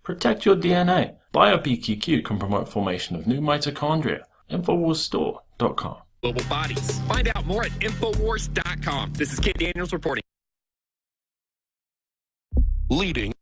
Protect your DNA. BioPQQ can promote formation of new mitochondria. Infowarsstore.com. Global bodies. Find out more at Infowars.com. This is Kit Daniels reporting. Leading.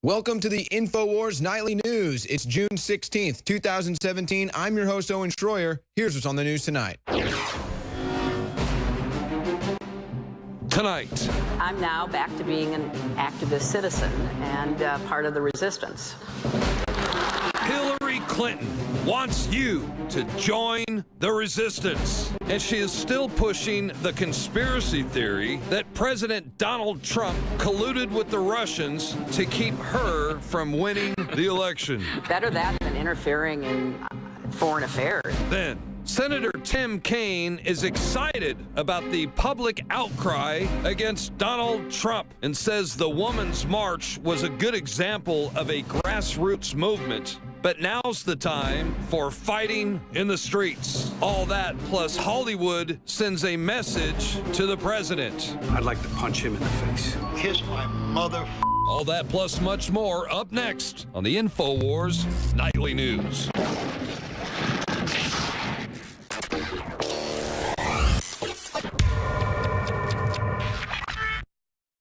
Welcome to the Infowars Nightly News. It's June 16th, 2017. I'm your host, Owen Schroyer. Here's what's on the news tonight. Tonight. I'm now back to being an activist citizen and part of the resistance. Hillary Clinton wants you to join the resistance. And she is still pushing the conspiracy theory that President Donald Trump colluded with the Russians to keep her from winning the election. Better that than interfering in foreign affairs. Then, Senator Tim Kaine is excited about the public outcry against Donald Trump and says the Women's March was a good example of a grassroots movement. But now's the time for fighting in the streets. All that plus Hollywood sends a message to the president. I'd like to punch him in the face. Kiss my mother. All that plus much more up next on the Infowars Nightly News.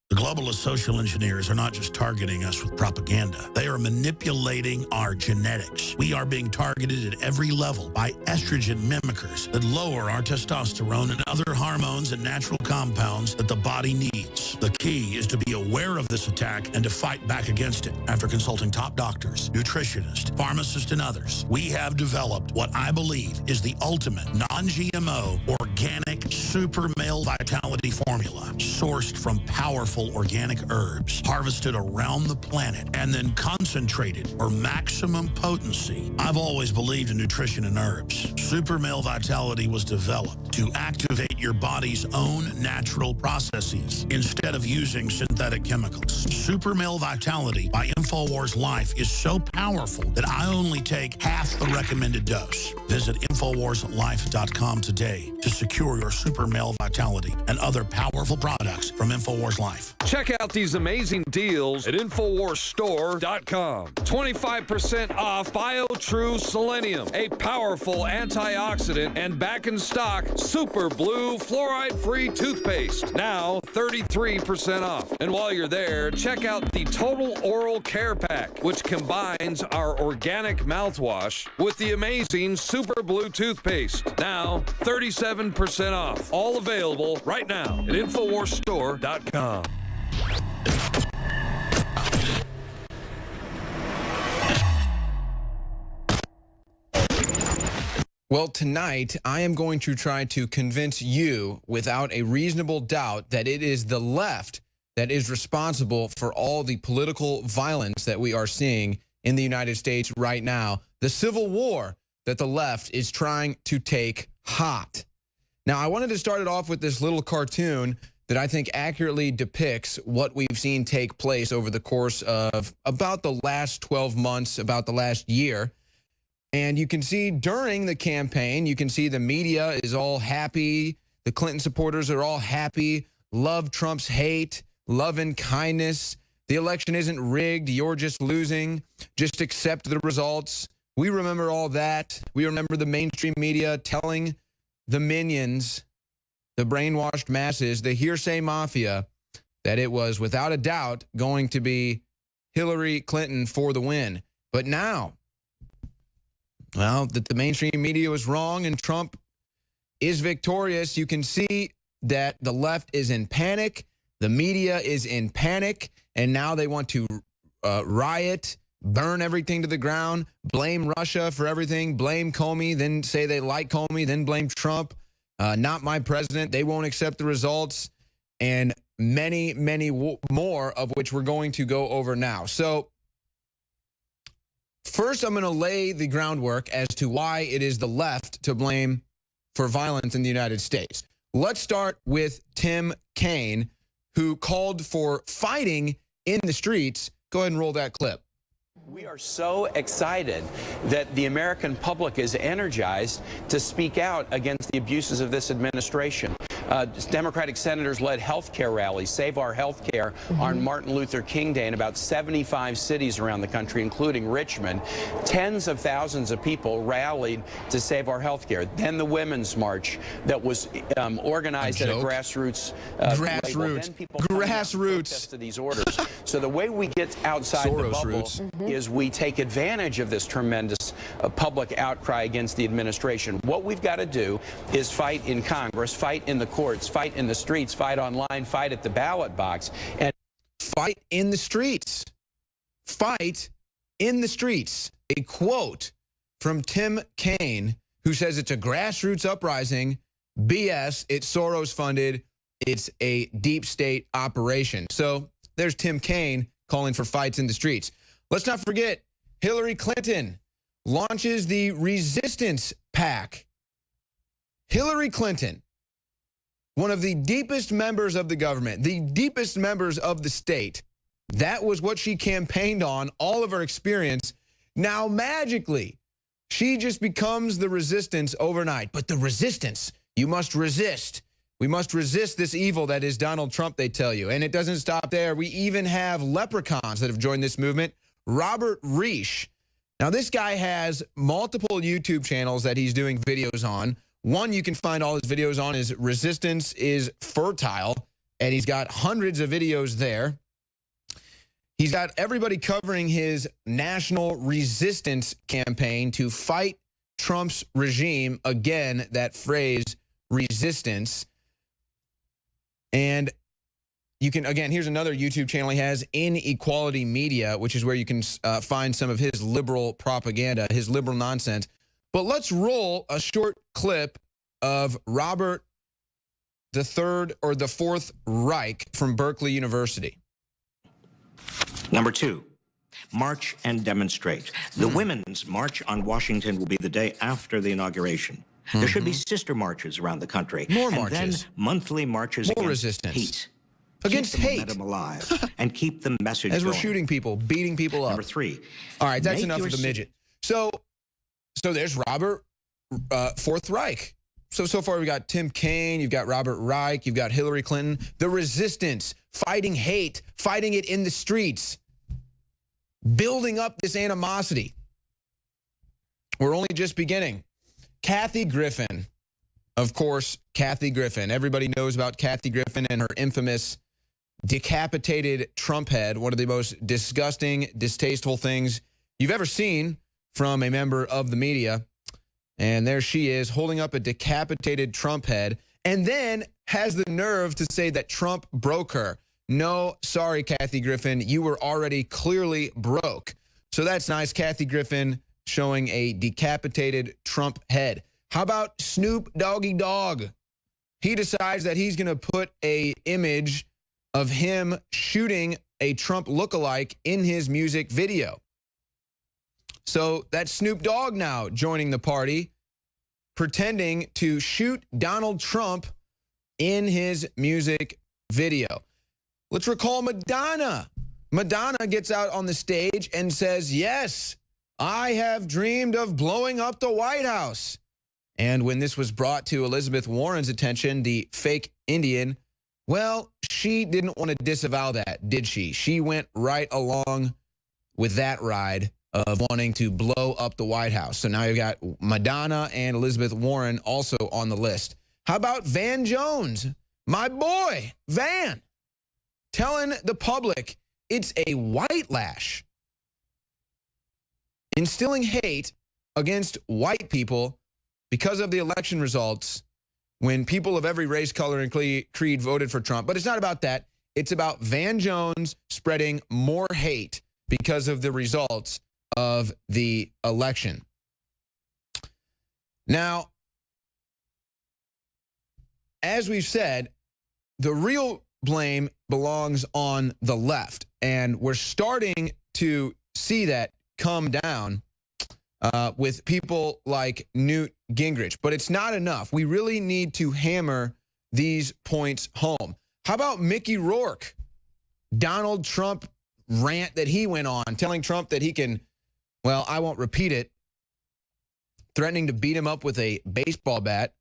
The globalist social engineers are not just targeting us with propaganda. They are manipulating our genetics. We are being targeted at every level by estrogen mimickers that lower our testosterone and other hormones and natural compounds that the body needs. The key is to be aware of this attack and to fight back against it. After consulting top doctors, nutritionists, pharmacists, and others, we have developed what I believe is the ultimate non-GMO organic super male vitality formula sourced from powerful organic herbs harvested around the planet and then concentrated for maximum potency. I've always believed in nutrition and herbs. Super Male Vitality was developed to activate your body's own natural processes instead of using synthetic chemicals. Super Male Vitality by Infowars Life is so powerful that I only take half the recommended dose. Visit InfowarsLife.com today to secure your Super Male Vitality and other powerful products from Infowars Life. Check out these amazing deals at InfowarsStore.com. 25% off BioTrue Selenium, a powerful antioxidant and back in stock Super Blue fluoride-free toothpaste. Now 33% off. And while you're there, check out the Total Oral Care Pack, which combines our organic mouthwash with the amazing Super Blue toothpaste. Now 37% off. All available right now at InfowarsStore.com. Well, tonight, I am going to try to convince you without a reasonable doubt that it is the left that is responsible for all the political violence that we are seeing in the United States right now. The civil war that the left is trying to take hot. Now, I wanted to start it off with this little cartoon that I think accurately depicts what we've seen take place over the course of about the last 12 months, about the last year. And you can see during the campaign, you can see the media is all happy. The Clinton supporters are all happy. Love Trump's hate, love and kindness. The election isn't rigged. You're just losing. Just accept the results. We remember all that. We remember the mainstream media telling the minions, the brainwashed masses, the hearsay mafia, that it was without a doubt going to be Hillary Clinton for the win. But now, well, that the mainstream media was wrong and Trump is victorious. You can see that the left is in panic. The media is in panic. And now they want to riot, burn everything to the ground, blame Russia for everything, blame Comey, then say they like Comey, then blame Trump. Not my president. They won't accept the results. And many, many more of which we're going to go over now. So First, I'm going to lay the groundwork as to why it is the left to blame for violence in the United States. Let's start with Tim Kaine, who called for fighting in the streets. Go ahead and roll that clip. We are so excited that the American public is energized to speak out against the abuses of this administration. Democratic senators led health care rallies, Save Our Health Care, on Martin Luther King Day in about 75 cities around the country, including Richmond. Tens of thousands of people rallied to save our health care. Then the Women's March that was organized at a grassroots grassroots to these orders. So the way we get outside the bubble is we take advantage of this tremendous public outcry against the administration. What we've got to do is fight in Congress, fight in the courts, fight in the streets, fight online, fight at the ballot box, and fight in the streets. Fight in the streets. A quote from Tim Kaine, who says it's a grassroots uprising. BS, it's Soros funded. It's a deep state operation. So there's Tim Kaine calling for fights in the streets. Let's not forget, Hillary Clinton launches the Resistance PAC. Hillary Clinton, one of the deepest members of the government, the deepest members of the state, that was what she campaigned on, all of her experience. Now, magically, she just becomes the resistance overnight. But the resistance, you must resist. We must resist this evil that is Donald Trump, they tell you. And it doesn't stop there. We even have leprechauns that have joined this movement. Robert Reich. Now, this guy has multiple YouTube channels that he's doing videos on. One you can find all his videos on is Resistance is Fertile, and he's got hundreds of videos there. He's got everybody covering his national resistance campaign to fight Trump's regime. Again, that phrase, resistance. And you can, again, here's another YouTube channel he has, Inequality Media, which is where you can find some of his liberal propaganda, his liberal nonsense. But let's roll a short clip of Robert the Third or the Fourth Reich from Berkeley University. Number 2, march and demonstrate. The Women's March on Washington will be the day after the inauguration. There should be sister marches around the country. More and marches. Then monthly marches More against resistance. hate. Against keep the hate. momentum alive and keep the message As we're going. shooting people, beating people up. Number 3. All right, that's make enough your of the midget. So there's Robert Fourth Reich. So far we got Tim Kaine, you've got Robert Reich, you've got Hillary Clinton. The resistance, fighting hate, fighting it in the streets, building up this animosity. We're only just beginning. Kathy Griffin, of course, Kathy Griffin. Everybody knows about Kathy Griffin and her infamous decapitated Trump head, one of the most disgusting, distasteful things you've ever seen from a member of the media. And there she is holding up a decapitated Trump head and then has the nerve to say that Trump broke her. No, sorry, Kathy Griffin, you were already clearly broke. So that's nice, Kathy Griffin showing a decapitated Trump head. How about Snoop Doggy Dogg? He decides that he's going to put a image of him shooting a Trump lookalike in his music video. So that's Snoop Dogg now joining the party, pretending to shoot Donald Trump in his music video. Let's recall Madonna. Madonna gets out on the stage and says, yes, I have dreamed of blowing up the White House. And when this was brought to Elizabeth Warren's attention, the fake Indian, well, she didn't want to disavow that, did she? She went right along with that ride of wanting to blow up the White House. So now you've got Madonna and Elizabeth Warren also on the list. How about Van Jones? My boy, Van, telling the public it's a white lash. Instilling hate against white people because of the election results when people of every race, color, and creed voted for Trump. But it's not about that. It's about Van Jones spreading more hate because of the results of the election. Now, as we've said, the real blame belongs on the left, and we're starting to see that come down with people like Newt Gingrich. But it's not enough. We really need to hammer these points home. How about Mickey Rourke? Donald Trump rant that he went on, telling Trump that he can, well, I won't repeat it, threatening to beat him up with a baseball bat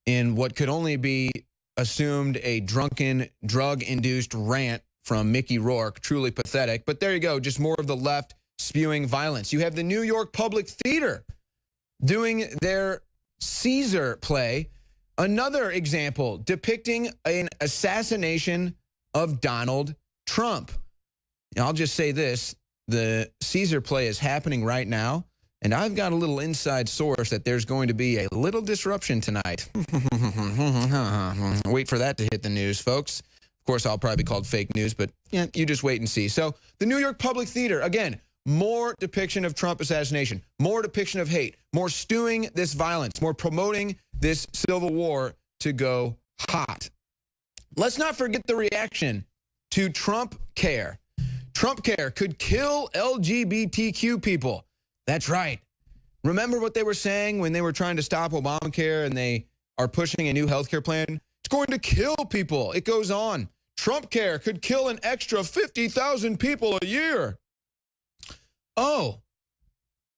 in what could only be assumed a drunken, drug-induced rant from Mickey Rourke. Truly pathetic. But there you go, just more of the left spewing violence. You have the New York Public Theater doing their Caesar play, another example depicting an assassination of Donald Trump. I'll just say this, the Caesar play is happening right now, and I've got a little inside source that there's going to be a little disruption tonight. Wait for that to hit the news, folks. Of course, I'll probably be called fake news, but yeah, you just wait and see. So the New York Public Theater, again, more depiction of Trump assassination, more depiction of hate, more stewing this violence, more promoting this civil war to go hot. Let's not forget the reaction to Trump Care. Trump Care could kill LGBTQ people. That's right. Remember what they were saying when they were trying to stop Obamacare and they are pushing a new health care plan? It's going to kill people. It goes on. Trump Care could kill an extra 50,000 people a year. Oh,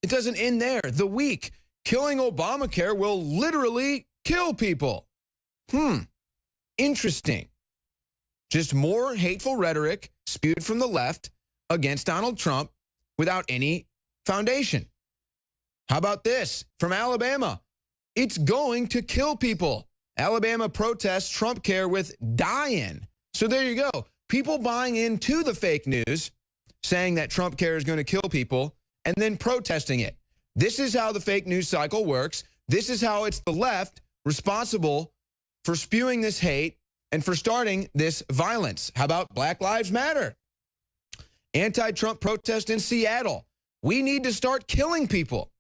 it doesn't end there. The week, killing Obamacare will literally kill people. Interesting. Just more hateful rhetoric spewed from the left against Donald Trump without any foundation. How about this from Alabama? It's going to kill people. Alabama protests Trump Care with die-in. So there you go. People buying into the fake news, saying that Trump Care is going to kill people, and then protesting it. This is how the fake news cycle works. This is how it's the left responsible for spewing this hate and for starting this violence. How about Black Lives Matter? Anti-Trump protest in Seattle. We need to start killing people.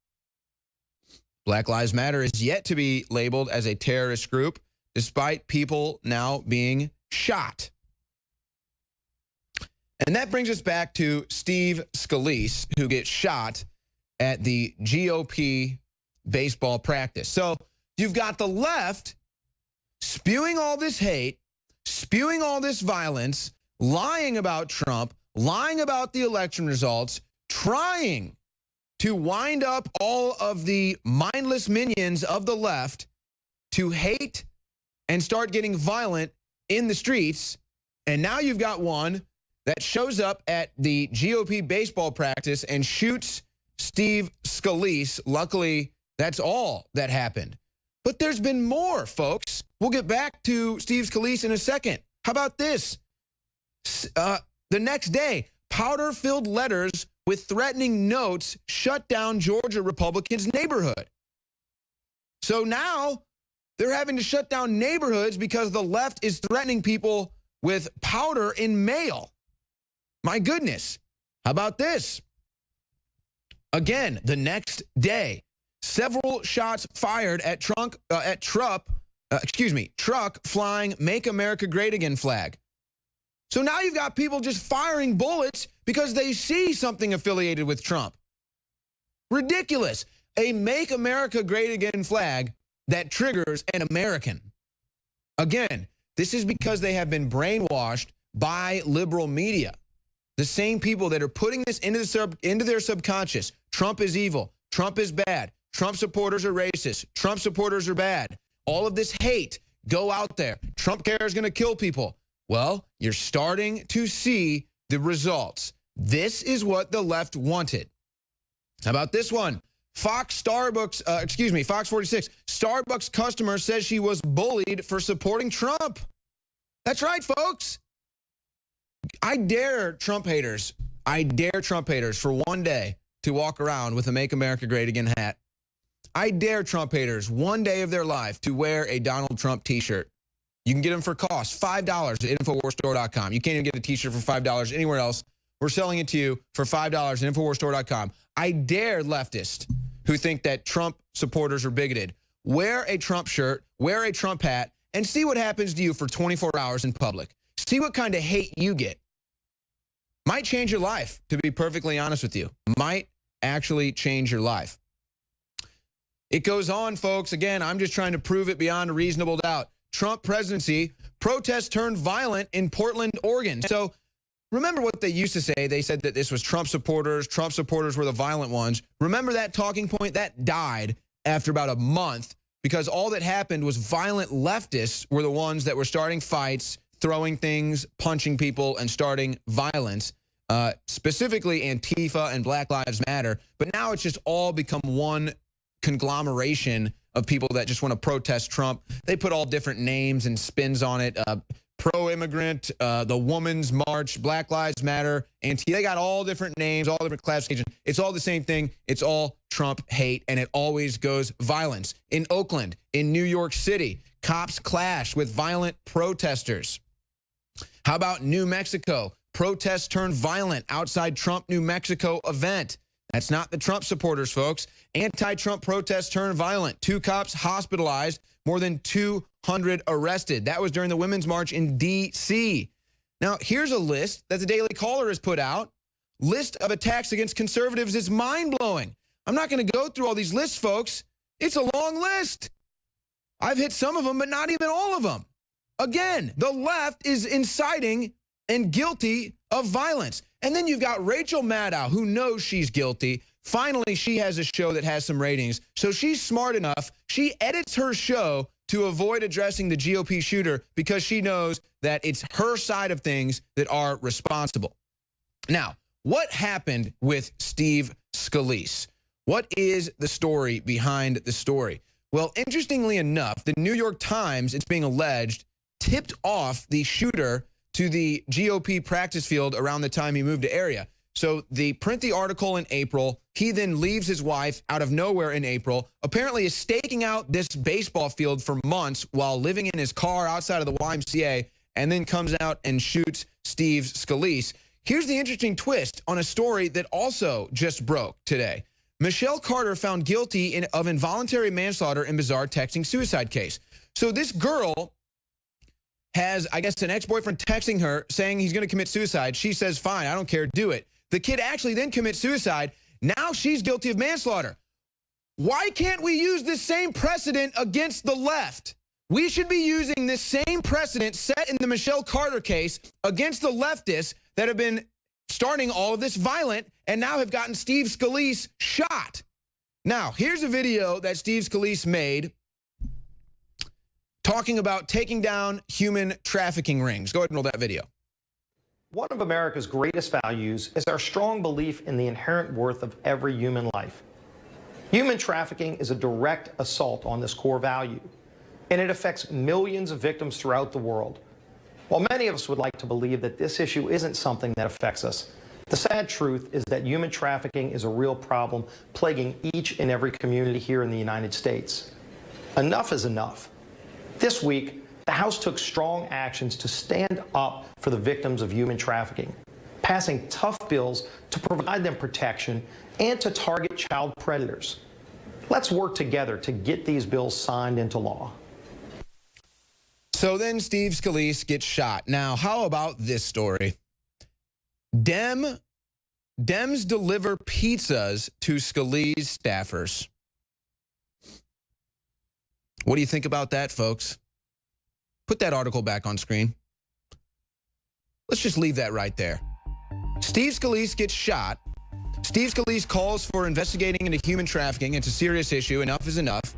Black Lives Matter is yet to be labeled as a terrorist group, despite people now being shot. And that brings us back to Steve Scalise, who gets shot at the GOP baseball practice. So you've got the left spewing all this hate, spewing all this violence, lying about Trump, lying about the election results, trying to wind up all of the mindless minions of the left to hate and start getting violent in the streets. And now you've got one that shows up at the GOP baseball practice and shoots Steve Scalise. Luckily, that's all that happened. But there's been more, folks. We'll get back to Steve Scalise in a second. How about this? The next day, powder-filled letters with threatening notes shut down Georgia Republicans' neighborhood. So now they're having to shut down neighborhoods because the left is threatening people with powder in mail. My goodness. How about this? Again, the next day, several shots fired at truck flying Make America Great Again flag. So now you've got people just firing bullets because they see something affiliated with Trump. Ridiculous. A Make America Great Again flag that triggers an American. Again, this is because they have been brainwashed by liberal media. The same people that are putting this into their subconscious. Trump is evil. Trump is bad. Trump supporters are racist. Trump supporters are bad. All of this hate, go out there. Trump Care is going to kill people. Well, you're starting to see the results. This is what the left wanted. How about this one? Fox 46. Starbucks customer says she was bullied for supporting Trump. That's right, folks. I dare Trump haters for one day to walk around with a Make America Great Again hat. I dare Trump haters one day of their life to wear a Donald Trump t-shirt. You can get them for cost, $5 at InfoWarsStore.com. You can't even get a t-shirt for $5 anywhere else. We're selling it to you for $5 at InfoWarsStore.com. I dare leftists who think that Trump supporters are bigoted. Wear a Trump shirt, wear a Trump hat, and see what happens to you for 24 hours in public. See what kind of hate you get. Might change your life, to be perfectly honest with you. Might actually change your life. It goes on, folks. Again, I'm just trying to prove it beyond a reasonable doubt. Trump presidency, protests turned violent in Portland, Oregon. So remember what they used to say. They said that this was Trump supporters. Trump supporters were the violent ones. Remember that talking point? That died after about a month because all that happened was violent leftists were the ones that were starting fights, throwing things, punching people, and starting violence. Specifically Antifa and Black Lives Matter. But now it's just all become one conglomeration of people that just want to protest Trump. They put all different names and spins on it. Pro-immigrant, the Women's March, Black Lives Matter, Antifa. They got all different names, all different classifications. It's all the same thing. It's all Trump hate, and it always goes violence. In Oakland, in New York City, cops clash with violent protesters. How about New Mexico? Protests turned violent outside Trump New Mexico event. That's not the Trump supporters, folks. Anti-Trump protests turned violent. 2 cops hospitalized, more than 200 arrested. That was during the Women's March in D.C. Now, here's a list that the Daily Caller has put out. List of attacks against conservatives is mind-blowing. I'm not going to go through all these lists, folks. It's a long list. I've hit some of them, but not even all of them. Again, the left is inciting and guilty of violence. And then you've got Rachel Maddow, who knows she's guilty. Finally, she has a show that has some ratings. So she's smart enough. She edits her show to avoid addressing the GOP shooter because she knows that it's her side of things that are responsible. Now, what happened with Steve Scalise? What is the story behind the story? Well, interestingly enough, the New York Times, it's being alleged, tipped off the shooter to the GOP practice field around the time he moved to area. So they print the article in April. He then leaves his wife out of nowhere in April, apparently is staking out this baseball field for months while living in his car outside of the YMCA, and then comes out and shoots Steve Scalise. Here's the interesting twist on a story that also just broke today. Michelle Carter found guilty of involuntary manslaughter in bizarre texting suicide case. So this girl has, I guess, an ex-boyfriend texting her saying he's going to commit suicide. She says, fine, I don't care, do it. The kid actually then commits suicide. Now she's guilty of manslaughter. Why can't we use this same precedent against the left? We should be using this same precedent set in the Michelle Carter case against the leftists that have been starting all of this violent and now have gotten Steve Scalise shot. Now, here's a video that Steve Scalise made talking about taking down human trafficking rings. Go ahead and roll that video. One of America's greatest values is our strong belief in the inherent worth of every human life. Human trafficking is a direct assault on this core value, and it affects millions of victims throughout the world. While many of us would like to believe that this issue isn't something that affects us, the sad truth is that human trafficking is a real problem plaguing each and every community here in the United States. Enough is enough. This week, the House took strong actions to stand up for the victims of human trafficking, passing tough bills to provide them protection and to target child predators. Let's work together to get these bills signed into law. So then Steve Scalise gets shot. Now, how about this story? Dems deliver pizzas to Scalise staffers. What do you think about that, folks? Put that article back on screen. Let's just leave that right there. Steve Scalise gets shot. Steve Scalise calls for investigating into human trafficking. It's a serious issue. Enough is enough.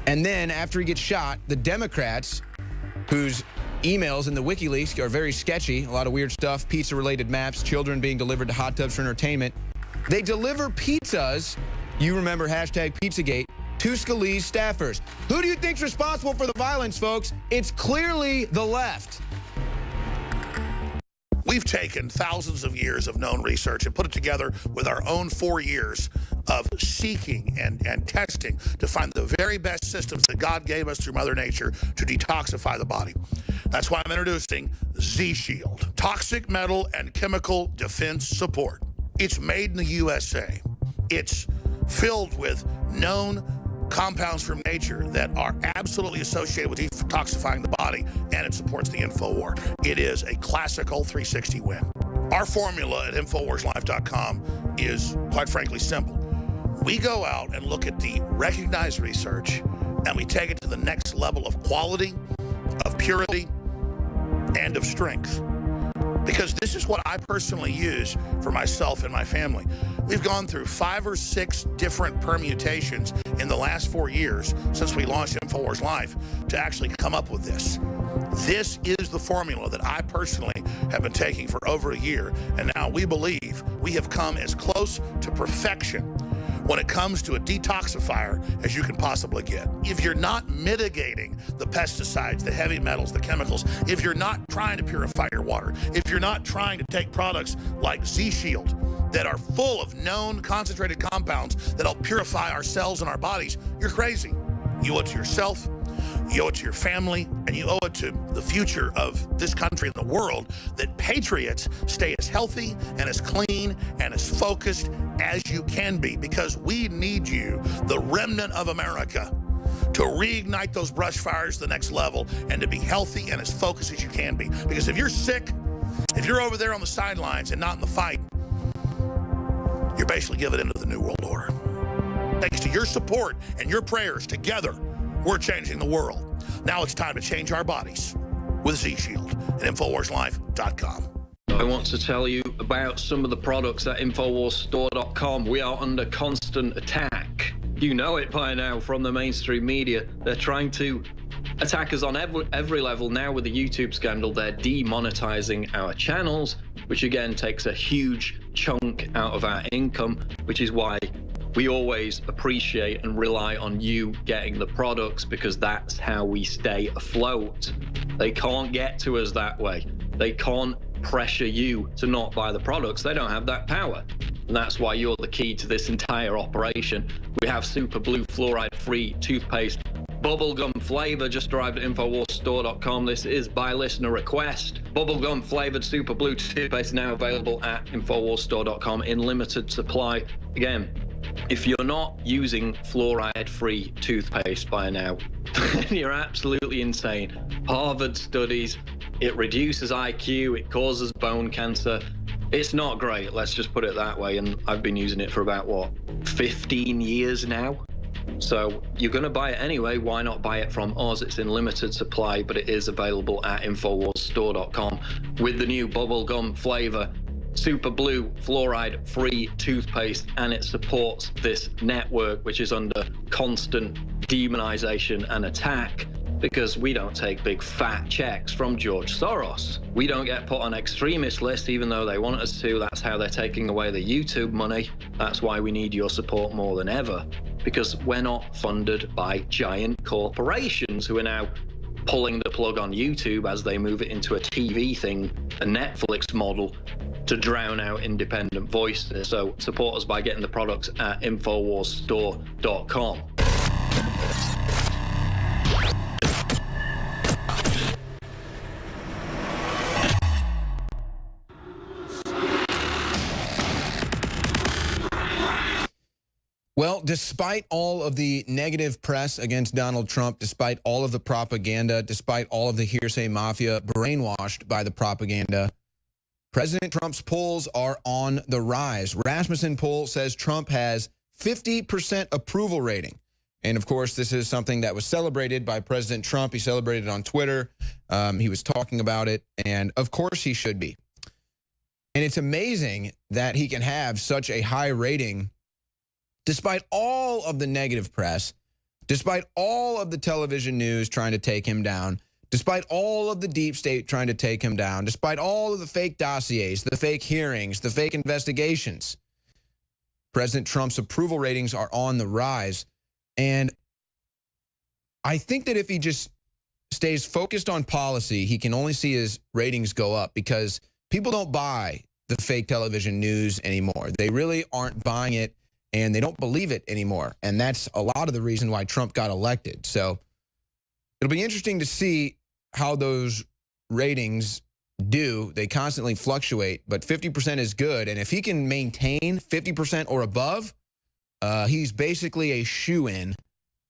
And then after he gets shot, the Democrats, whose emails in the WikiLeaks are very sketchy, a lot of weird stuff, pizza-related maps, children being delivered to hot tubs for entertainment, they deliver pizzas, you remember hashtag Pizzagate, to Scalise staffers. Who do you think's responsible for the violence, folks? It's clearly the left. We've taken thousands of years of known research and put it together with our own 4 years of seeking and testing to find the very best systems that God gave us through Mother Nature to detoxify the body. That's why I'm introducing Z-Shield, toxic metal and chemical defense support. It's made in the USA. It's filled with known compounds from nature that are absolutely associated with detoxifying the body, and it supports the Infowar. It is a classical 360 win. Our formula at InfowarsLife.com is, quite frankly, simple. We go out and look at the recognized research, and we take it to the next level of quality, of purity, and of strength. Because this is what I personally use for myself and my family. We've gone through 5 or 6 different permutations in the last 4 years since we launched Infowars Live to actually come up with this. This is the formula that I personally have been taking for over a year, and now we believe we have come as close to perfection when it comes to a detoxifier as you can possibly get. If you're not mitigating the pesticides, the heavy metals, the chemicals, if you're not trying to purify your water, if you're not trying to take products like Z-Shield that are full of known concentrated compounds that'll purify our cells and our bodies, you're crazy. You owe it to yourself, you owe it to your family, and you owe it to the future of this country and the world that patriots stay as healthy and as clean and as focused as you can be, because we need you, the remnant of America, to reignite those brush fires to the next level and to be healthy and as focused as you can be. Because if you're sick, if you're over there on the sidelines and not in the fight, you're basically giving into the New World Order. Thanks to your support and your prayers, together, we're changing the world. Now it's time to change our bodies with Z-Shield at InfoWarsLive.com. I want to tell you about some of the products at InfoWarsStore.com. We are under constant attack. You know it by now from the mainstream media. They're trying to attack us on every level. Now with the YouTube scandal, they're demonetizing our channels, which again takes a huge chunk out of our income, which is why we always appreciate and rely on you getting the products, because that's how we stay afloat. They can't get to us that way. They can't pressure you to not buy the products. They don't have that power. And that's why you're the key to this entire operation. We have Super Blue fluoride-free toothpaste, bubblegum flavor, just arrived at InfoWarsStore.com. This is by listener request. Bubblegum flavored Super Blue toothpaste now available at InfoWarsStore.com in limited supply. Again, if you're not using fluoride-free toothpaste by now, then you're absolutely insane. Harvard studies, it reduces IQ, it causes bone cancer. It's not great, let's just put it that way. And I've been using it for about, what, 15 years now? So you're going to buy it anyway, why not buy it from us? It's in limited supply, but it is available at InfoWarsStore.com with the new bubblegum flavor. Super Blue fluoride-free toothpaste, and it supports this network, which is under constant demonization and attack, because we don't take big fat checks from George Soros. We don't get put on extremist lists, even though they want us to. That's how they're taking away the YouTube money. That's why we need your support more than ever, because we're not funded by giant corporations who are now pulling the plug on YouTube as they move it into a TV thing, a Netflix model, to drown out independent voices. So support us by getting the products at InfoWarsStore.com. Well, despite all of the negative press against Donald Trump, despite all of the propaganda, despite all of the hearsay mafia brainwashed by the propaganda, President Trump's polls are on the rise. Rasmussen poll says Trump has 50% approval rating. And of course, this is something that was celebrated by President Trump. He celebrated it on Twitter. He was talking about it, and of course he should be. And it's amazing that he can have such a high rating despite all of the negative press, despite all of the television news trying to take him down, despite all of the deep state trying to take him down, despite all of the fake dossiers, the fake hearings, the fake investigations. President Trump's approval ratings are on the rise. And I think that if he just stays focused on policy, he can only see his ratings go up, because people don't buy the fake television news anymore. They really aren't buying it, and they don't believe it anymore. And that's a lot of the reason why Trump got elected. So it'll be interesting to see how those ratings do. They constantly fluctuate, but 50% is good. And if he can maintain 50% or above, he's basically a shoo-in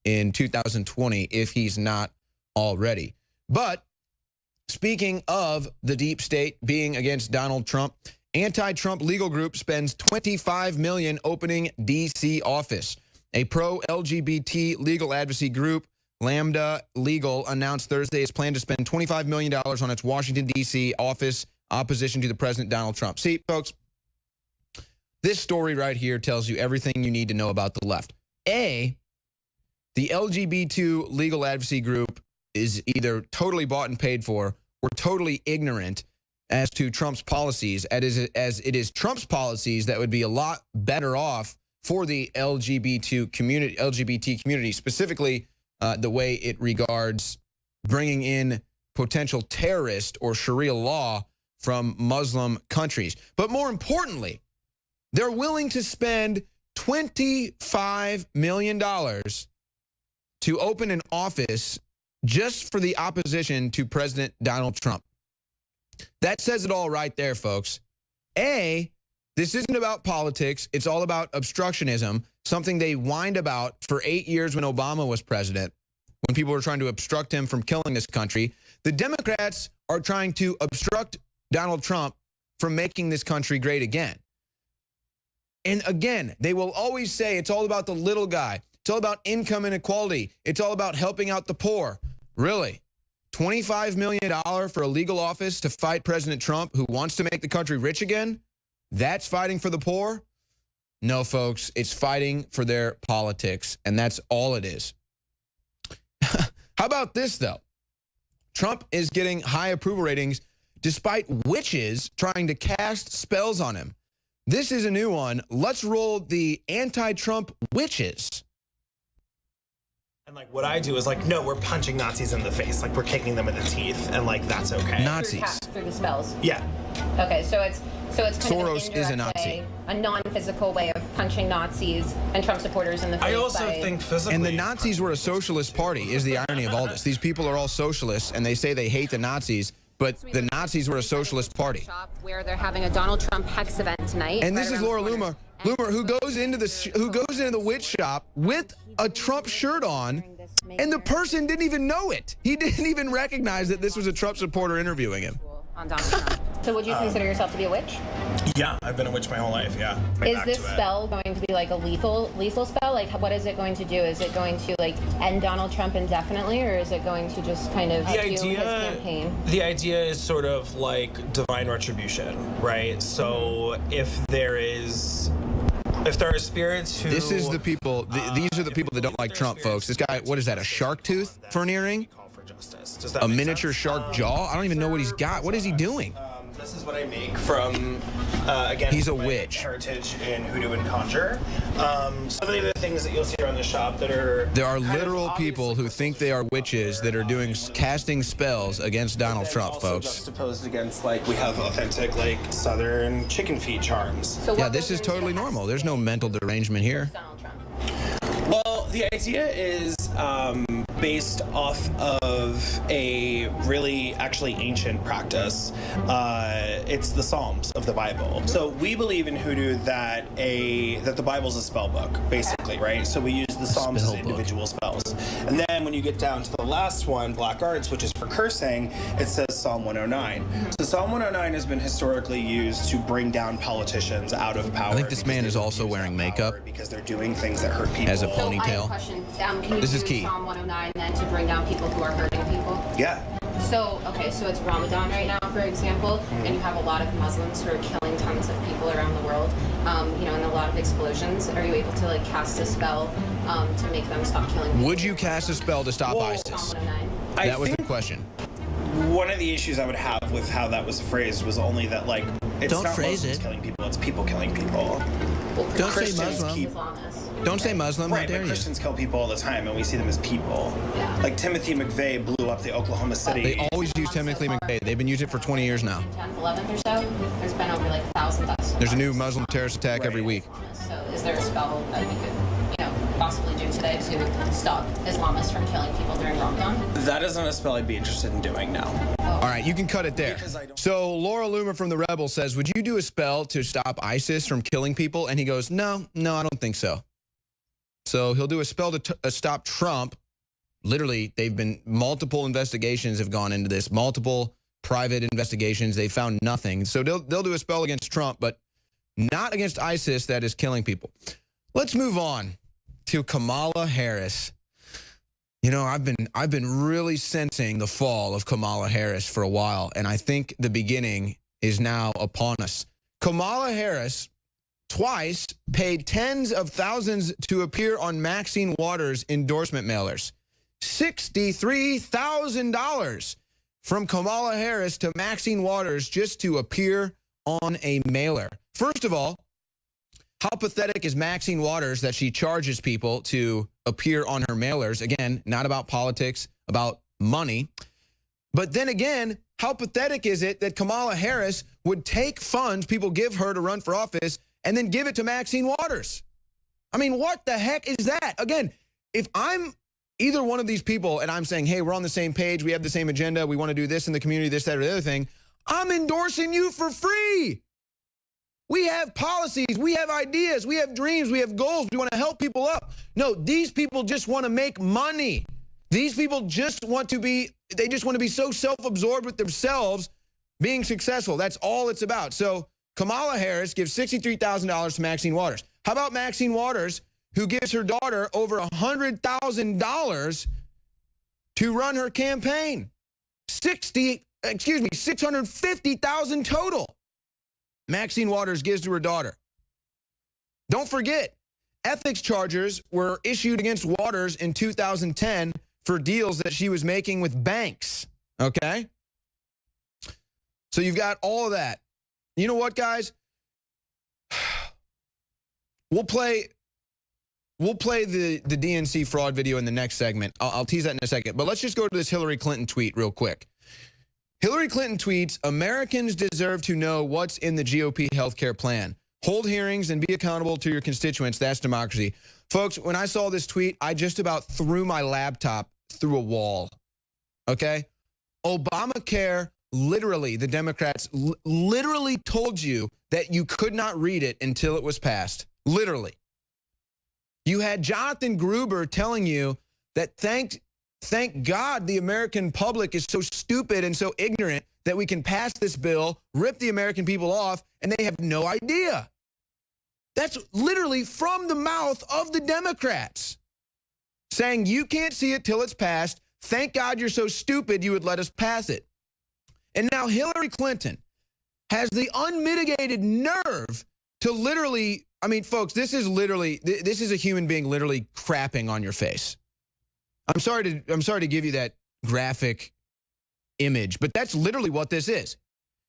in 2020 if he's not already. But speaking of the deep state being against Donald Trump, Anti-Trump legal group spends $25 million opening D.C. office. A pro-LGBT legal advocacy group, Lambda Legal, announced Thursday its plan to spend $25 million on its Washington, D.C. office opposition to the President Donald Trump. See, folks, this story right here tells you everything you need to know about the left. A, the LGBT legal advocacy group is either totally bought and paid for or totally ignorant as to Trump's policies, as it is Trump's policies that would be a lot better off for the LGBT community, specifically the way it regards bringing in potential terrorist or Sharia law from Muslim countries. But more importantly, they're willing to spend $25 million to open an office just for the opposition to President Donald Trump. That says it all right there, folks. A, this isn't about politics. It's all about obstructionism, something they whined about for 8 years when Obama was president, when people were trying to obstruct him from killing this country. The Democrats are trying to obstruct Donald Trump from making this country great again. And again, they will always say it's all about the little guy. It's all about income inequality. It's all about helping out the poor. Really? $25 million for a legal office to fight President Trump, who wants to make the country rich again? That's fighting for the poor? No, folks, it's fighting for their politics, and that's all it is. How about this, though? Trump is getting high approval ratings despite witches trying to cast spells on him. This is a new one. Let's roll the anti-Trump witches. And like what I do is like, no, we're punching Nazis in the face, like we're kicking them in the teeth, and like that's okay. Nazis through the spells. Yeah. Okay, so it's kind Soros of is a an Nazi. way, a non-physical way of punching Nazis and Trump supporters in the face. I also think physically. And the Nazis were a socialist party, is the irony of all this. These people are all socialists, and they say they hate the Nazis, but the Nazis were a socialist party. Where they're having a Donald Trump Hex event tonight. And this is Laura Loomer, who goes into the witch shop with a Trump shirt on, and the person didn't even know it. He didn't even recognize that this was a Trump supporter interviewing him. On Donald Trump. So would you consider yourself to be a witch? Yeah, I've been a witch my whole life, yeah. Right is this spell going to be like a lethal spell? Like, what is it going to do? Is it going to like end Donald Trump indefinitely, or is it going to just kind of do his campaign? The idea is sort of like divine retribution, right? So if there are spirits who... This is the people, these are the people that don't like Trump, folks. This guy, what is that, a shark tooth for an earring? A miniature shark jaw? I don't even know what he's got. What is he doing? This is what I make from, again, he's a my witch. Heritage in Hoodoo and Conjure. Some of the things that you'll see around the shop that are... There are literal people who think they are witches that are doing casting spells against Donald Trump, folks. Juxtaposed against, like, we have authentic, like, southern chicken feet charms. So yeah, this is totally normal. There's no mental derangement here. Well, the idea is based off of a really actually ancient practice. It's the Psalms of the Bible. So we believe in Hoodoo that the Bible's a spell book, basically, right? So we use the Psalms as individual spells. And then when you get down to the last one, Black Arts, which is for cursing, it says Psalm 109. So Psalm 109 has been historically used to bring down politicians out of power. I think this man is also wearing makeup because they're doing things that hurt people. as a ponytail. I have a question. Can you This is use key. Psalm 109 then to bring down people who are hurting people? Yeah. So, okay, so it's Ramadan right now, for example, and you have a lot of Muslims who are killing tons of people around the world, and a lot of explosions. Are you able to, like, cast a spell to make them stop killing people? Would you cast a spell to stop ISIS? That was the question. One of the issues I would have with how that was phrased was only that, like, it's Don't not phrase Muslims it. killing people, it's people killing people. Don't Christians say Muslim. keep... Don't say Muslim, how Right, dare but you? Christians kill people all the time, and we see them as people. Like Timothy McVeigh blew up the Oklahoma City. They always use Timothy McVeigh. They've been using it for 20 years now. 10th, 11th or so, there's been over like 1,000 deaths. There's a new Muslim terrorist attack every week. So is there a spell that we could, possibly do today to stop Islamists from killing people during Ramadan? That isn't a spell I'd be interested in doing now. All right, you can cut it there. So Laura Loomer from The Rebel says, would you do a spell to stop ISIS from killing people? And he goes, no, I don't think so. So he'll do a spell to stop Trump. Literally, multiple investigations have gone into this. Multiple private investigations. They found nothing. So they'll do a spell against Trump, but not against ISIS that is killing people. Let's move on to Kamala Harris. You know, I've been really sensing the fall of Kamala Harris for a while, and I think the beginning is now upon us. Kamala Harris twice paid tens of thousands to appear on Maxine Waters' endorsement mailers. $63,000 from Kamala Harris to Maxine Waters just to appear on a mailer. First of all, how pathetic is Maxine Waters that she charges people to appear on her mailers? Again, not about politics, about money. But then again, how pathetic is it that Kamala Harris would take funds people give her to run for office and then give it to Maxine Waters? I mean, what the heck is that? Again, if I'm either one of these people and I'm saying, hey, we're on the same page, we have the same agenda, we want to do this in the community, this, that, or the other thing, I'm endorsing you for free. We have policies, we have ideas, we have dreams, we have goals, we want to help people up. No, these people just want to make money. These people just want to be, they just want to be so self-absorbed with themselves being successful. That's all it's about. So Kamala Harris gives $63,000 to Maxine Waters. How about Maxine Waters, who gives her daughter over $100,000 to run her campaign? $650,000 total. Maxine Waters gives to her daughter. Don't forget, ethics charges were issued against Waters in 2010 for deals that she was making with banks, okay? So you've got all of that. You know what, guys? We'll play the DNC fraud video in the next segment. I'll tease that in a second. But let's just go to this Hillary Clinton tweet real quick. Hillary Clinton tweets, Americans deserve to know what's in the GOP healthcare plan. Hold hearings and be accountable to your constituents. That's democracy. Folks, when I saw this tweet, I just about threw my laptop through a wall, okay? Obamacare, literally, the Democrats literally told you that you could not read it until it was passed. Literally. You had Jonathan Gruber telling you that thank God the American public is so stupid and so ignorant that we can pass this bill, rip the American people off, and they have no idea. That's literally from the mouth of the Democrats, saying you can't see it till it's passed. Thank God you're so stupid you would let us pass it. And now Hillary Clinton has the unmitigated nerve to literally, I mean, folks, this is a human being literally crapping on your face. I'm sorry to give you that graphic image, but that's literally what this is.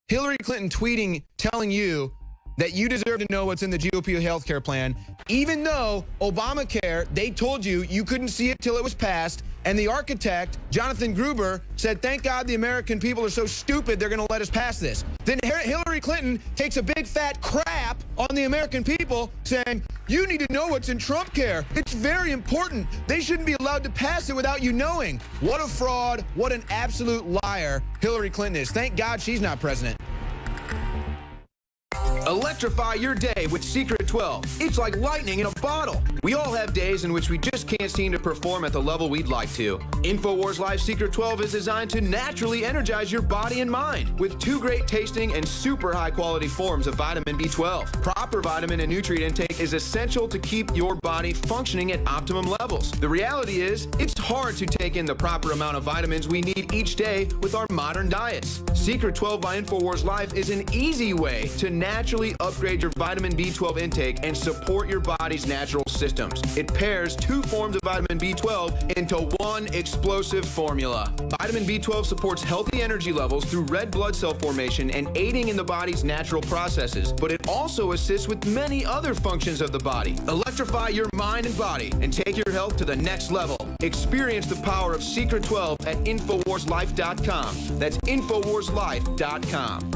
Hillary Clinton tweeting, telling you that you deserve to know what's in the GOP healthcare plan, even though Obamacare, they told you you couldn't see it till it was passed, and the architect, Jonathan Gruber, said, thank God the American people are so stupid they're going to let us pass this. Then Hillary Clinton takes a big fat crap on the American people, saying, you need to know what's in Trump care. It's very important. They shouldn't be allowed to pass it without you knowing. What a fraud. What an absolute liar Hillary Clinton is. Thank God she's not president. Electrify your day with Secret 12. It's like lightning in a bottle. We all have days in which we just can't seem to perform at the level we'd like to. Infowars Life Secret 12 is designed to naturally energize your body and mind with 2 great tasting and super high quality forms of vitamin B12. Proper vitamin and nutrient intake is essential to keep your body functioning at optimum levels. The reality is, it's hard to take in the proper amount of vitamins we need each day with our modern diets. Secret 12 by Infowars Life is an easy way to naturally upgrade your vitamin B12 intake and support your body's natural systems. It pairs 2 forms of vitamin B12 into one explosive formula. Vitamin B12 supports healthy energy levels through red blood cell formation and aiding in the body's natural processes, but it also assists with many other functions of the body. Electrify your mind and body and take your health to the next level. Experience the power of Secret 12 at InfoWarsLife.com. That's InfoWarsLife.com.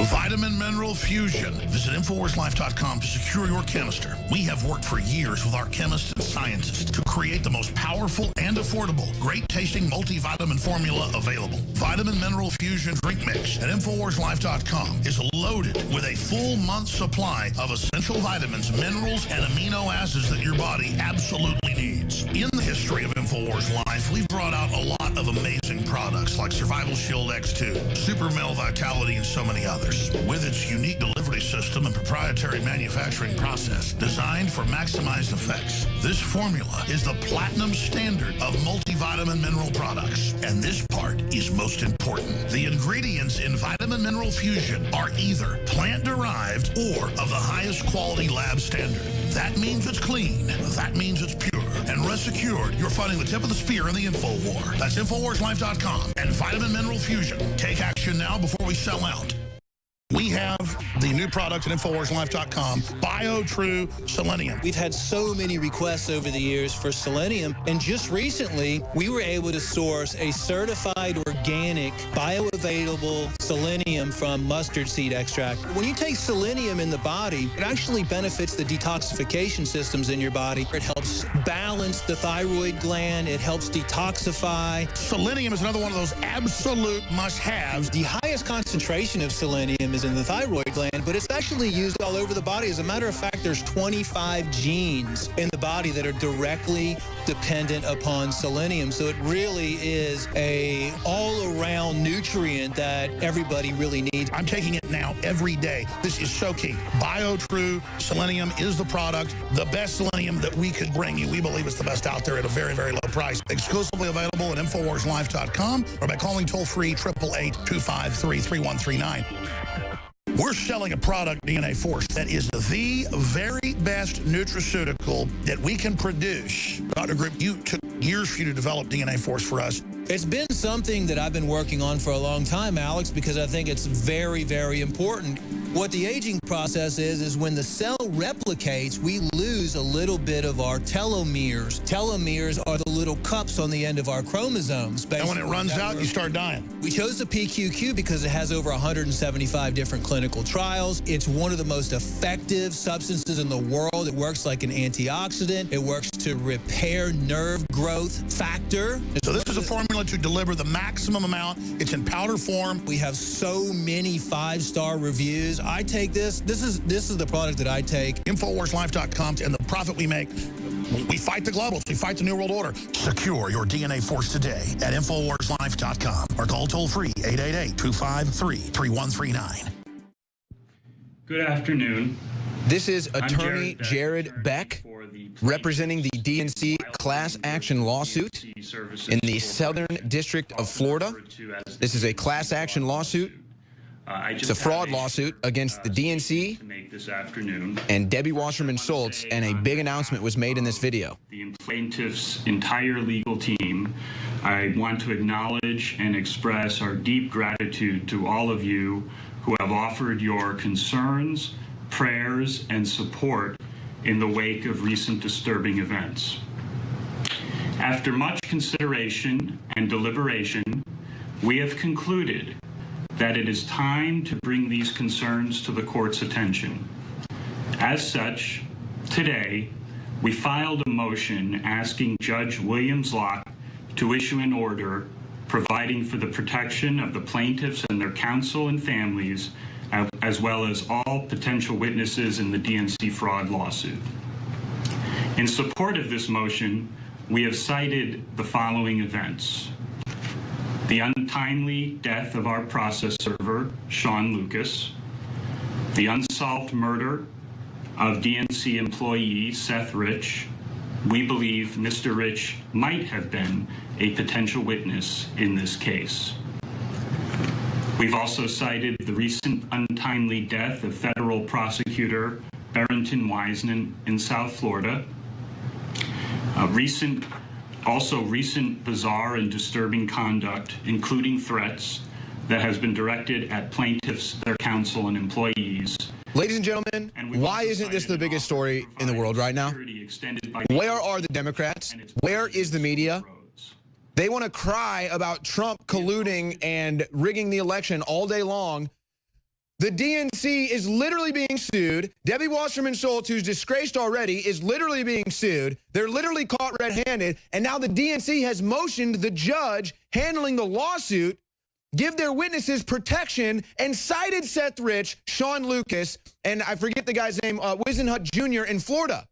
Vitamin Mineral Fusion. Visit InfoWarsLife.com to secure your canister. We have worked for years with our chemists and scientists to create the most powerful and affordable, great-tasting multivitamin formula available. Vitamin Mineral Fusion Drink Mix at InfoWarsLife.com is loaded with a full month's supply of essential vitamins, minerals, and amino acids that your body absolutely needs. In the history of Infowars Life, we've brought out a lot of amazing products like Survival Shield X2, Super Male Vitality, and so many others. With its unique delivery system and proprietary manufacturing process designed for maximized effects, this formula is the platinum standard of multivitamin mineral products. And this part is most important. The ingredients in Vitamin Mineral Fusion are either plant-derived or of the highest quality lab standard. That means it's clean. That means it's pure. And rest assured, you're fighting the tip of the spear in the info war. That's InfoWarsLife.com and Vitamin Mineral Fusion. Take action now before we sell out. We have the new product at InfoWarsLife.com, BioTrue Selenium. We've had so many requests over the years for selenium, and just recently, we were able to source a certified organic, bioavailable selenium from mustard seed extract. When you take selenium in the body, it actually benefits the detoxification systems in your body. It helps balance the thyroid gland. It helps detoxify. Selenium is another one of those absolute must-haves. The highest concentration of selenium is in the thyroid gland, but it's actually used all over the body. As a matter of fact, there's 25 genes in the body that are directly dependent upon selenium. So it really is a all-around nutrient that everybody really needs. I'm taking it now every day. This is so key. BioTrue Selenium is the product, the best selenium that we could bring you. We believe it's the best out there at a very, very low price. Exclusively available at InfoWarsLife.com or by calling toll-free 888-253-3139. We're selling a product, DNA Force, that is the very best nutraceutical that we can produce. Dr. Group, you took years for you to develop DNA Force for us. It's been something that I've been working on for a long time, Alex, because I think it's very, very important. What the aging process is when the cell replicates, we lose a little bit of our telomeres. Telomeres are the little cups on the end of our chromosomes. And when it runs out, you start dying. We chose the PQQ because it has over 175 different clinical trials. It's one of the most effective substances in the world. It works like an antioxidant. It works to repair nerve growth factor. So this is a formula to deliver the maximum amount. It's in powder form. We have so many 5-star reviews. I take this. This is the product that I take. InfoWarsLife.com, and the profit we make, we fight the globals. We fight the New World Order. Secure your DNA Force today at InfoWarsLife.com or call toll-free 888-253-3139. Good afternoon. This is Attorney Jared Beck, representing the DNC class action lawsuit in the Southern District of Florida. This is a class action lawsuit. It's a fraud lawsuit against the DNC and Debbie Wasserman Schultz, and a big announcement was made in this video. The plaintiff's entire legal team, I want to acknowledge and express our deep gratitude to all of you who have offered your concerns, prayers, and support in the wake of recent disturbing events. After much consideration and deliberation, we have concluded that it is time to bring these concerns to the court's attention. As such, today, we filed a motion asking Judge Williams Locke to issue an order providing for the protection of the plaintiffs and their counsel and families, as well as all potential witnesses in the DNC fraud lawsuit. In support of this motion, we have cited the following events: the untimely death of our process server, Sean Lucas, the unsolved murder of DNC employee Seth Rich. We believe Mr. Rich might have been a potential witness in this case. We've also cited the recent untimely death of federal prosecutor Barrington Wiseman in South Florida, recent bizarre and disturbing conduct, including threats that has been directed at plaintiffs, their counsel, and employees. Ladies and gentlemen, why isn't this the biggest story in the world right now? Where are the Democrats? Where is the media? They want to cry about Trump colluding and rigging the election all day long. The DNC is literally being sued. Debbie Wasserman Schultz, who's disgraced already, is literally being sued. They're literally caught red-handed. And now the DNC has motioned the judge handling the lawsuit give their witnesses protection and cited Seth Rich, Sean Lucas, and I forget the guy's name, Wisenhut Jr. in Florida.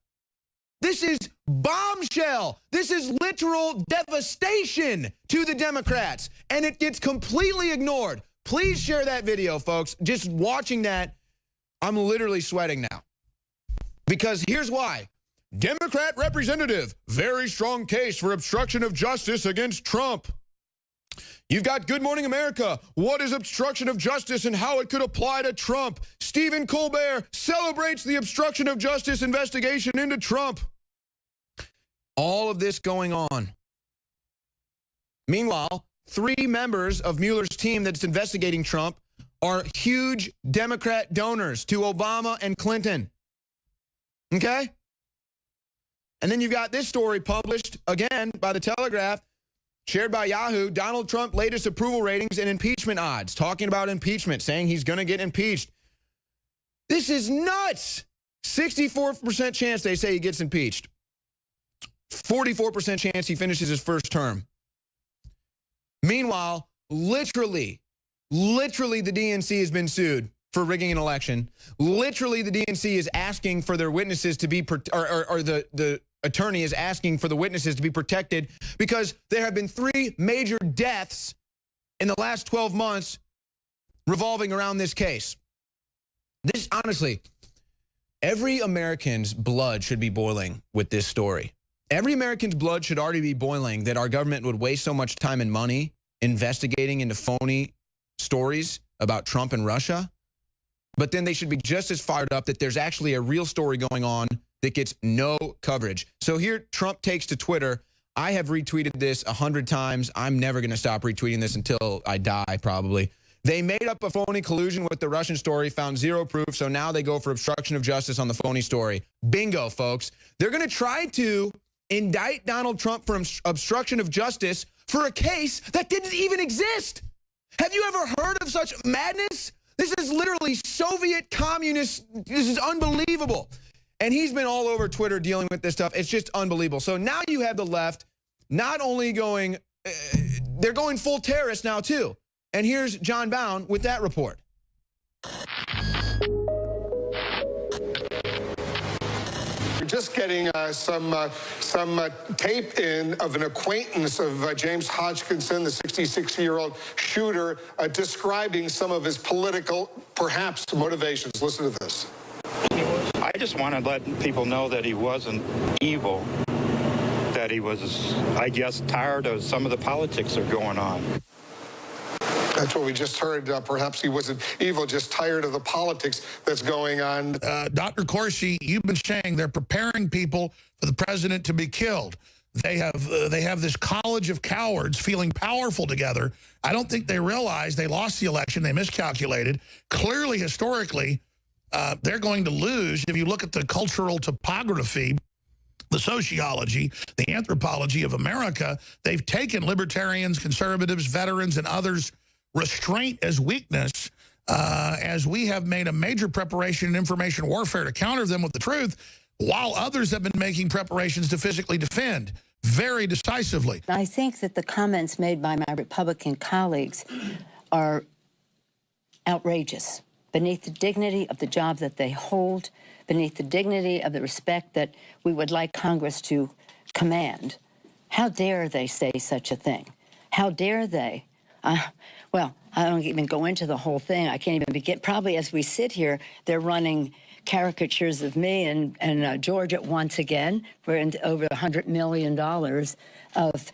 This is bombshell. This is literal devastation to the Democrats, and it gets completely ignored. Please share that video, folks. Just watching that, I'm literally sweating now. Because here's why. Democrat representative, very strong case for obstruction of justice against Trump. You've got Good Morning America. What is obstruction of justice and how it could apply to Trump? Stephen Colbert celebrates the obstruction of justice investigation into Trump. All of this going on. Meanwhile, 3 members of Mueller's team that's investigating Trump are huge Democrat donors to Obama and Clinton. Okay? And then you've got this story published again by the Telegraph, shared by Yahoo, Donald Trump latest approval ratings and impeachment odds, talking about impeachment, saying he's going to get impeached. This is nuts. 64% chance they say he gets impeached. 44% chance he finishes his first term. Meanwhile, literally the DNC has been sued for rigging an election. Literally, the DNC is asking for their witnesses to be, or the attorney is asking for the witnesses to be protected because there have been 3 major deaths in the last 12 months revolving around this case. This, honestly, every American's blood should be boiling with this story. Every American's blood should already be boiling that our government would waste so much time and money investigating into phony stories about Trump and Russia. But then they should be just as fired up that there's actually a real story going on that gets no coverage. So here Trump takes to Twitter. I have retweeted this 100 times. I'm never going to stop retweeting this until I die, probably. They made up a phony collusion with the Russian story, found 0 proof, so now they go for obstruction of justice on the phony story. Bingo, folks. They're going to try to indict Donald Trump for obstruction of justice for a case that didn't even exist. Have you ever heard of such madness? This is literally Soviet communist. This is unbelievable. And he's been all over Twitter dealing with this stuff. It's just unbelievable. So now you have the left not only going, they're going full terrorist now too. And here's John Bound with that report. We're just getting some tape in of an acquaintance of James Hodgkinson, the 66-year-old shooter, describing some of his political, perhaps, motivations. Listen to this. I just want to let people know that he wasn't evil, that he was, I guess, tired of some of the politics that are going on. That's what we just heard. Perhaps he wasn't evil, just tired of the politics that's going on. Dr. Corsi, you've been saying they're preparing people for the president to be killed. They have this college of cowards feeling powerful together. I don't think they realize they lost the election. They miscalculated. Clearly, historically, they're going to lose. If you look at the cultural topography, the sociology, the anthropology of America, they've taken libertarians, conservatives, veterans, and others' restraint as weakness, as we have made a major preparation in information warfare to counter them with the truth, while others have been making preparations to physically defend very decisively. I think that the comments made by my Republican colleagues are outrageous, beneath the dignity of the job that they hold, beneath the dignity of the respect that we would like Congress to command. How dare they say such a thing? How dare they? Well, I don't even go into the whole thing. I can't even begin. Probably as we sit here, they're running caricatures of me and Georgia once again. We're in over $100 million of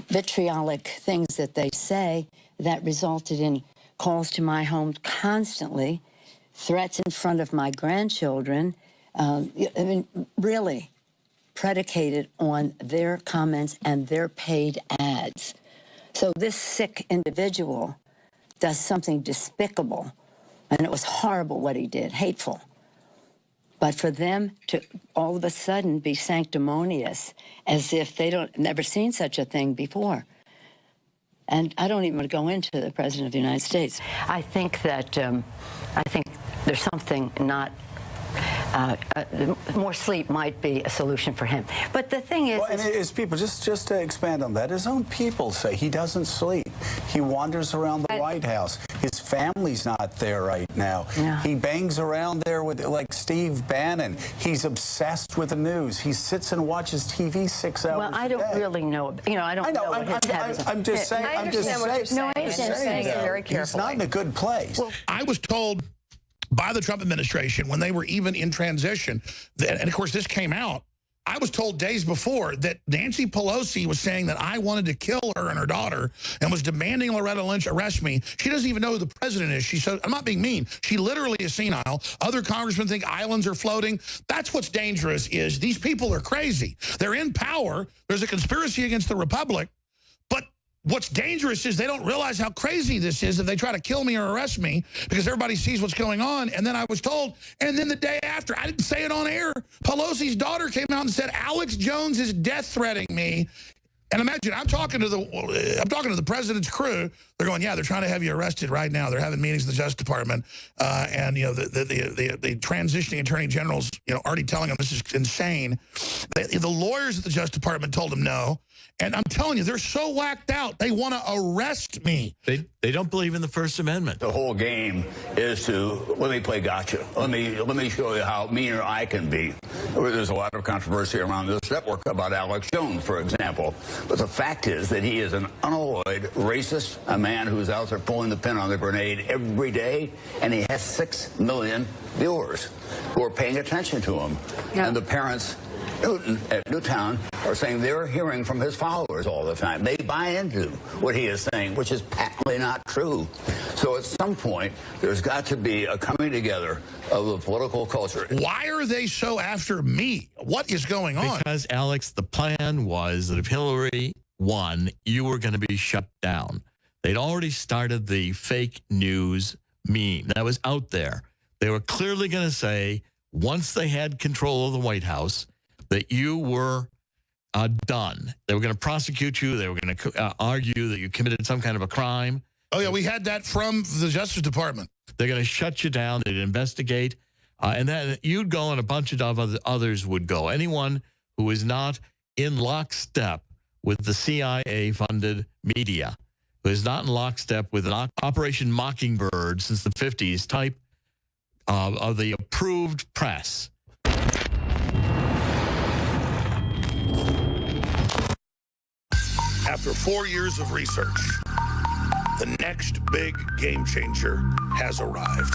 vitriolic things that they say that resulted in calls to my home constantly, threats in front of my grandchildren. I mean, really predicated on their comments and their paid ads. So this sick individual does something despicable, and it was horrible what he did, hateful. But for them to all of a sudden be sanctimonious as if they never seen such a thing before. And I don't even want to go into the President of the United States. I think that there's something not. More sleep might be a solution for him. But the thing is... Well, and his people, just to expand on that, his own people say he doesn't sleep. He wanders around the White House. His family's not there right now. Yeah. He bangs around there with like Steve Bannon. He's obsessed with the news. He sits and watches TV 6 hours Well, I don't a day. really know. You know, I don't know what his habits are. I'm just saying. I I'm just understand what you're saying. saying. No, I understand what you're saying very carefully. He's not in a good place. Well, I was told by the Trump administration when they were even in transition, that, and of course this came out, I was told days before that Nancy Pelosi was saying that I wanted to kill her and her daughter and was demanding Loretta Lynch arrest me. She doesn't even know who the president is. She said, I'm not being mean. She literally is senile. Other congressmen think islands are floating. That's what's dangerous is these people are crazy. They're in power. There's a conspiracy against the republic. But what's dangerous is they don't realize how crazy this is if they try to kill me or arrest me because everybody sees what's going on. And then I was told, and then the day after, I didn't say it on air, Pelosi's daughter came out and said, Alex Jones is death threatening me. And imagine, I'm talking to the president's crew. They're going, yeah, they're trying to have you arrested right now. They're having meetings in the Justice Department. And, you know, the transitioning attorney general's, you know, already telling them this is insane. The lawyers at the Justice Department told them no. And I'm telling you, they're so whacked out, they want to arrest me. They don't believe in the First Amendment. The whole game is to, let me play gotcha. Let me show you how meaner I can be. There's a lot of controversy around this network about Alex Jones, for example. But the fact is that he is an unalloyed racist, a man who's out there pulling the pin on the grenade every day, and he has 6 million viewers who are paying attention to him. Yeah. And the parents at Newtown are saying they're hearing from his followers all the time. They buy into what he is saying, which is patently not true. So at some point, there's got to be a coming together of the political culture. Why are they so after me? What is going on? Because, Alex, the plan was that if Hillary won, you were going to be shut down. They'd already started the fake news meme that was out there. They were clearly going to say, once they had control of the White House, that you were done. They were going to prosecute you. They were going to argue that you committed some kind of a crime. Oh, yeah, we had that from the Justice Department. They're going to shut you down. They'd investigate. And then you'd go and a bunch of others would go. Anyone who is not in lockstep with the CIA-funded media, who is not in lockstep with an Operation Mockingbird since the 50s type of the approved press. After 4 years of research, the next big game changer has arrived.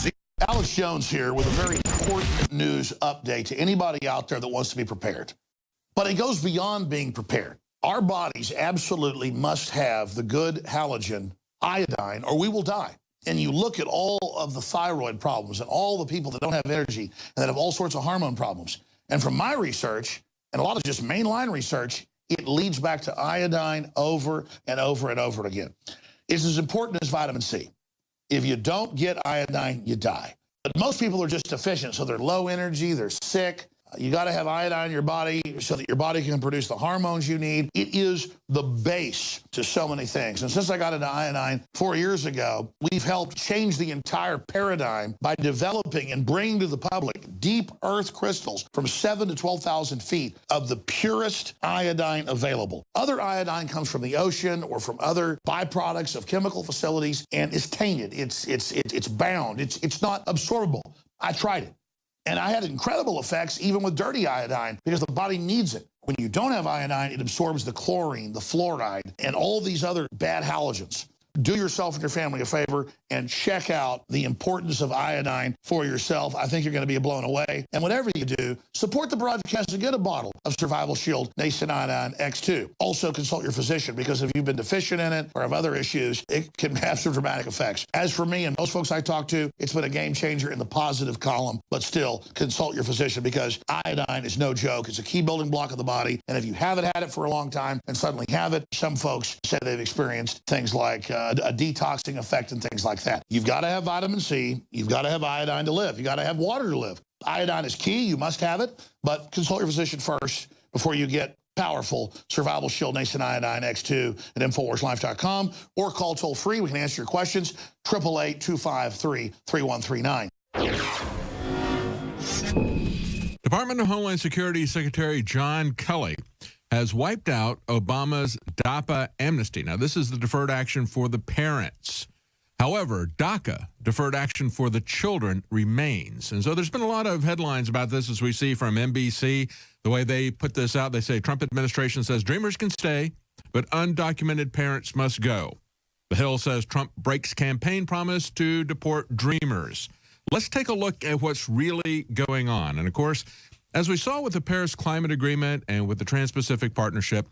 See, Alex Jones here with a very important news update to anybody out there that wants to be prepared. But it goes beyond being prepared. Our bodies absolutely must have the good halogen iodine or we will die. And you look at all of the thyroid problems and all the people that don't have energy and that have all sorts of hormone problems. And from my research, and a lot of just mainline research, it leads back to iodine over and over and over again. It's as important as vitamin C. If you don't get iodine, you die. But most people are just deficient, so they're low energy, they're sick. You got to have iodine in your body so that your body can produce the hormones you need. It is the base to so many things. And since I got into iodine 4 years ago, we've helped change the entire paradigm by developing and bringing to the public deep earth crystals from 7,000 to 12,000 feet of the purest iodine available. Other iodine comes from the ocean or from other byproducts of chemical facilities and is tainted. It's bound. It's not absorbable. I tried it. And I had incredible effects even with dirty iodine because the body needs it. When you don't have iodine, it absorbs the chlorine, the fluoride, and all these other bad halogens. Do yourself and your family a favor and check out the importance of iodine for yourself. I think you're going to be blown away. And whatever you do, support the broadcast and get a bottle of Survival Shield Nascent Iodine X2. Also consult your physician because if you've been deficient in it or have other issues, it can have some dramatic effects. As for me and most folks I talk to, it's been a game changer in the positive column, but still consult your physician because iodine is no joke. It's a key building block of the body. And if you haven't had it for a long time and suddenly have it, some folks say they've experienced things like a detoxing effect and things like that. You've got to have vitamin C. You've got to have iodine to live. You've got to have water to live. Iodine is key. You must have it, but consult your physician first before you get powerful Survival Shield Nascent Iodine X2 at InfoWarsLife.com or call toll free. We can answer your questions, 888-253-3139. Department of Homeland Security Secretary John Kelly has wiped out Obama's DAPA amnesty. Now, this is the deferred action for the parents However, DACA, deferred action for the children, remains. And so there's been a lot of headlines about this, as we see from NBC. The way they put this out, they say Trump administration says dreamers can stay, but undocumented parents must go. The Hill says Trump breaks campaign promise to deport dreamers. Let's take a look at what's really going on. And of course, as we saw with the Paris Climate Agreement and with the Trans-Pacific Partnership,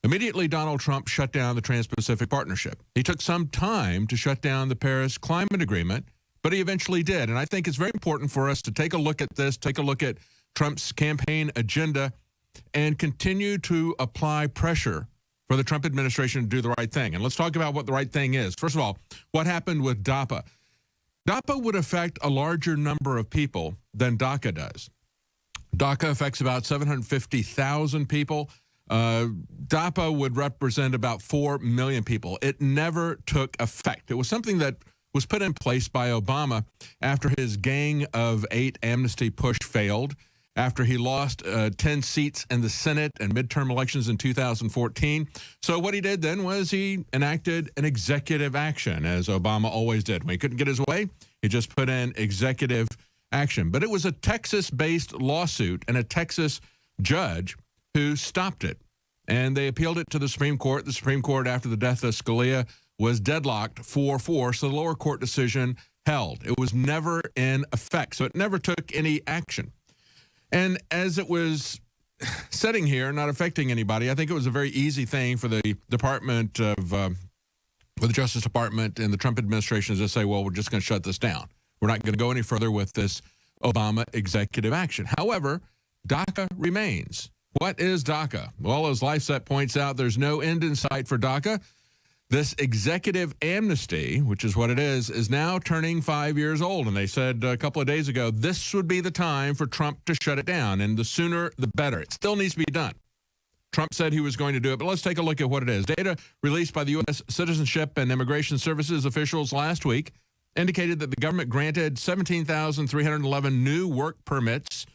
immediately Donald Trump shut down the Trans-Pacific Partnership. He took some time to shut down the Paris Climate Agreement, but he eventually did. And I think it's very important for us to take a look at this, take a look at Trump's campaign agenda, and continue to apply pressure for the Trump administration to do the right thing. And let's talk about what the right thing is. First of all, what happened with DAPA? DAPA would affect a larger number of people than DACA does. DACA affects about 750,000 people. DAPA would represent about 4 million people. It never took effect. It was something that was put in place by Obama after his Gang of 8 amnesty push failed, after he lost 10 seats in the Senate and midterm elections in 2014. So what he did then was he enacted an executive action, as Obama always did. When he couldn't get his way, he just put in executive action. But it was a Texas-based lawsuit and a Texas judge who stopped it. And they appealed it to the Supreme Court. The Supreme Court, after the death of Scalia, was deadlocked 4-4, so the lower court decision held. It was never in effect, so it never took any action. And as it was sitting here, not affecting anybody, I think it was a very easy thing for the Department of, for the Justice Department and the Trump administration to say, well, we're just going to shut this down. We're not going to go any further with this Obama executive action. However, DACA remains. What is DACA? Well, as LifeSet points out, there's no end in sight for DACA. This executive amnesty, which is what it is now turning 5 years old. And they said a couple of days ago, this would be the time for Trump to shut it down. And the sooner, the better. It still needs to be done. Trump said he was going to do it, but let's take a look at what it is. Data released by the U.S. Citizenship and Immigration Services officials last week indicated that the government granted 17,311 new work permits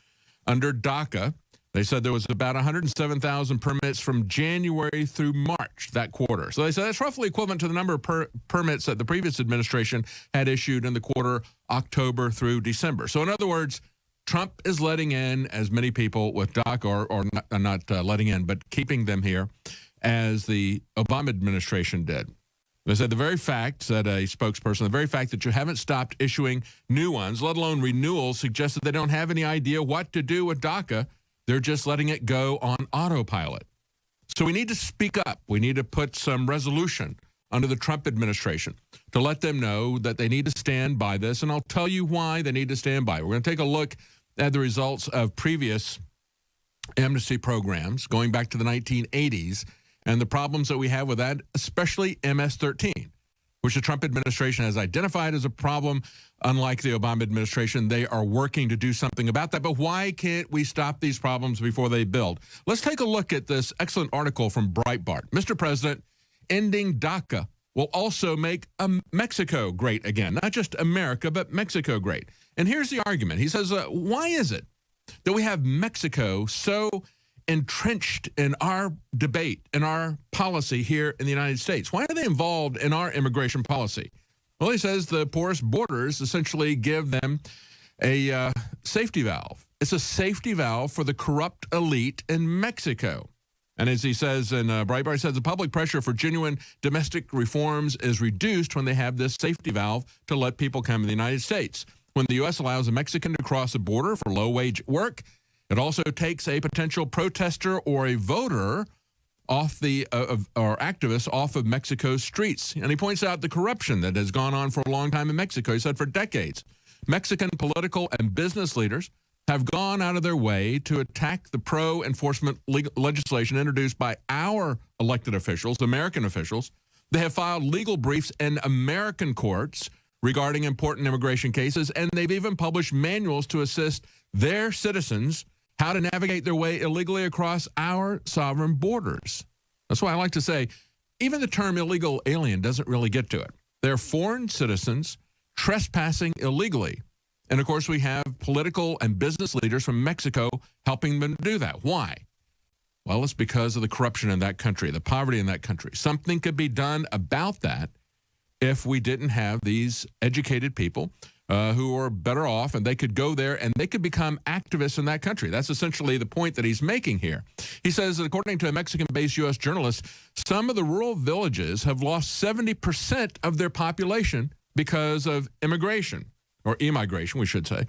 under DACA. They said there was about 107,000 permits from January through March, that quarter. So they said that's roughly equivalent to the number of permits that the previous administration had issued in the quarter October through December. So in other words, Trump is letting in as many people with DACA, or not letting in, but keeping them here, as the Obama administration did. They said the very fact, said a spokesperson, the very fact that you haven't stopped issuing new ones, let alone renewals, suggests that they don't have any idea what to do with DACA. They're just letting it go on autopilot. So we need to speak up. We need to put some resolution under the Trump administration to let them know that they need to stand by this. And I'll tell you why they need to stand by. We're going to take a look at the results of previous amnesty programs going back to the 1980s and the problems that we have with that, especially MS-13, which the Trump administration has identified as a problem. Unlike the Obama administration, they are working to do something about that. But why can't we stop these problems before they build? Let's take a look at this excellent article from Breitbart. Mr. President, ending DACA will also make Mexico great again. Not just America, but Mexico great. And here's the argument. He says, why is it that we have Mexico so entrenched in our debate, in our policy here in the United States? Why are they involved in our immigration policy? Well, he says the porous borders essentially give them a safety valve. It's a safety valve for the corrupt elite in Mexico. And as he says in Breitbart, he says the public pressure for genuine domestic reforms is reduced when they have this safety valve to let people come to the United States. When the U.S. allows a Mexican to cross a border for low-wage work, it also takes a potential protester or a voter off the or activists off of Mexico's streets. And he points out the corruption that has gone on for a long time in Mexico. He said for decades, Mexican political and business leaders have gone out of their way to attack the pro-enforcement legislation introduced by our elected officials, American officials. They have filed legal briefs in American courts regarding important immigration cases, and they've even published manuals to assist their citizens how to navigate their way illegally across our sovereign borders. That's why I like to say, even the term illegal alien doesn't really get to it. They're foreign citizens trespassing illegally. And of course, we have political and business leaders from Mexico helping them do that. Why? Well, it's because of the corruption in that country, the poverty in that country. Something could be done about that. if we didn't have these educated people who are better off, and they could go there and they could become activists in that country. That's essentially the point that he's making here. He says that according to a Mexican-based U.S. journalist, some of the rural villages have lost 70% of their population because of immigration, or immigration, we should say.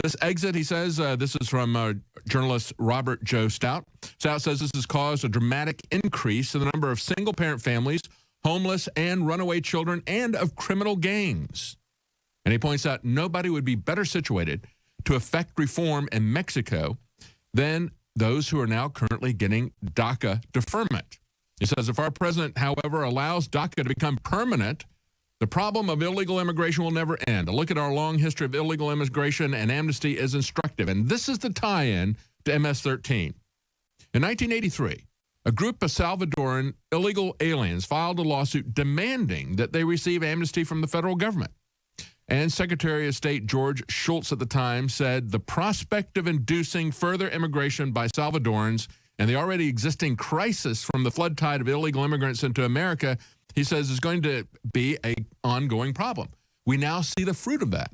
This exit, he says, this is from journalist Robert Joe Stout. Stout says this has caused a dramatic increase in the number of single-parent families, homeless and runaway children, and of criminal gangs. And he points out nobody would be better situated to effect reform in Mexico than those who are now currently getting DACA deferment. He says if our president, however, allows DACA to become permanent, the problem of illegal immigration will never end. A look at our long history of illegal immigration and amnesty is instructive. And this is the tie-in to MS-13. In 1983, a group of Salvadoran illegal aliens filed a lawsuit demanding that they receive amnesty from the federal government. And Secretary of State George Shultz at the time said the prospect of inducing further immigration by Salvadorans and the already existing crisis from the flood tide of illegal immigrants into America, he says, is going to be an ongoing problem. We now see the fruit of that.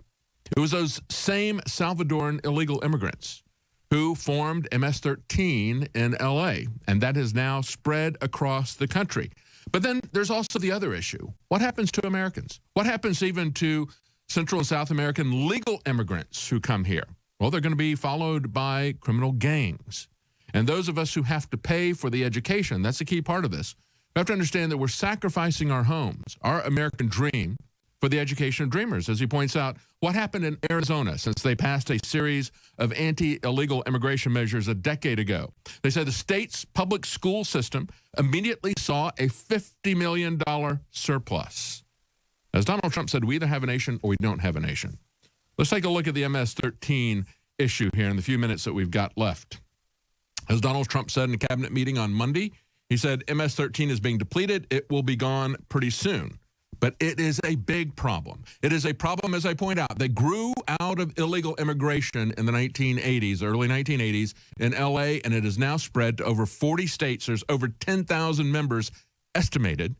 It was those same Salvadoran illegal immigrants who formed MS-13 in L.A., and that has now spread across the country. But then there's also the other issue. What happens to Americans? What happens even to Central and South American legal immigrants who come here? Well, they're going to be followed by criminal gangs. And those of us who have to pay for the education, that's a key part of this. We have to understand that we're sacrificing our homes, our American dream, for the education of dreamers. As he points out, what happened in Arizona since they passed a series of anti-illegal immigration measures a decade ago? They said the state's public school system immediately saw a $50 million surplus. As Donald Trump said, we either have a nation or we don't have a nation. Let's take a look at the MS-13 issue here in the few minutes that we've got left. As Donald Trump said in a cabinet meeting on Monday, he said MS-13 is being depleted. It will be gone pretty soon. But it is a big problem. It is a problem, as I point out, that grew out of illegal immigration in the 1980s, early 1980s in L.A., and it has now spread to over 40 states. There's over 10,000 members estimated